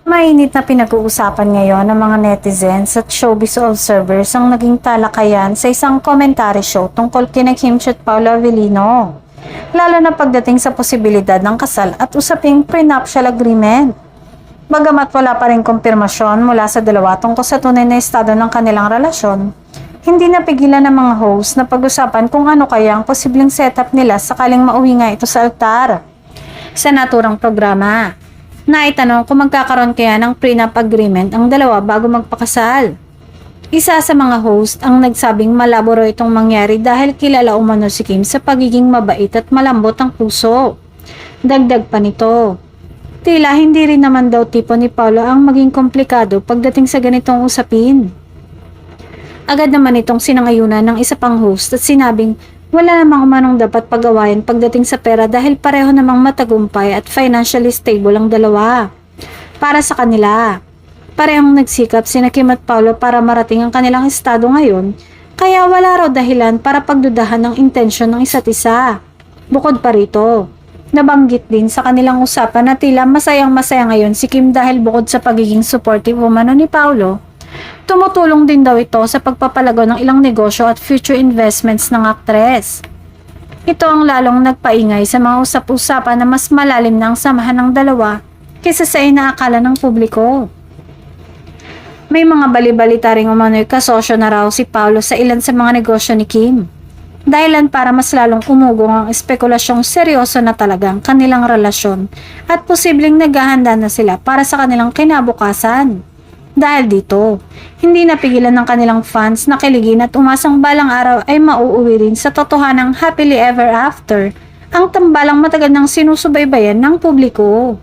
Mainit na pinag-uusapan ngayon ng mga netizens at showbiz observers ang naging talakayan sa isang commentary show tungkol kina Kim at Paolo Avellino. Lalo na pagdating sa posibilidad ng kasal at usaping prenuptial agreement. Bagamat wala pa rin kumpirmasyon mula sa dalawa tungkol sa tunay na estado ng kanilang relasyon, hindi napigilan ng mga host na pag-usapan kung ano kaya ang posibleng setup nila sakaling mauwi nga ito sa altar. Sa naturang programa, naitanong kung magkakaroon kaya ng prenup agreement ang dalawa bago magpakasal. Isa sa mga host ang nagsabing malabo raw itong mangyari dahil kilala umano si Kim sa pagiging mabait at malambot ang puso. Dagdag pa nito, tila hindi rin naman daw tipo ni Paolo ang maging komplikado pagdating sa ganitong usapin. Agad naman itong sinangayunan ng isa pang host at sinabing wala namang umanong dapat pag-awayan pagdating sa pera dahil pareho namang matagumpay at financially stable ang dalawa. Para sa kanila, parehong nagsikap sina Kim at Paolo para marating ang kanilang estado ngayon, kaya wala raw dahilan para pagdudahan ng intensyon ng isa't isa. Bukod pa rito, nabanggit din sa kanilang usapan na tila masayang-masaya ngayon si Kim dahil bukod sa pagiging supportive umano ni Paolo, tumutulong din daw ito sa pagpapalago ng ilang negosyo at future investments ng aktres. Ito ang lalong nagpaingay sa mga usap-usapan na mas malalim na ang samahan ng dalawa kaysa sa inaakala ng publiko. May mga bali-balita ring umano'y kasosyo na raw si Paolo sa ilan sa mga negosyo ni Kim. Dahilan para mas lalong umugong ang espekulasyong seryoso na talagang kanilang relasyon at posibleng naghahanda na sila para sa kanilang kinabukasan. Dahil dito, hindi napigilan ng kanilang fans na kiligin at umasang balang araw ay mauuwi rin sa totohanang happily ever after, ang tambalang matagal ng sinusubaybayan ng publiko.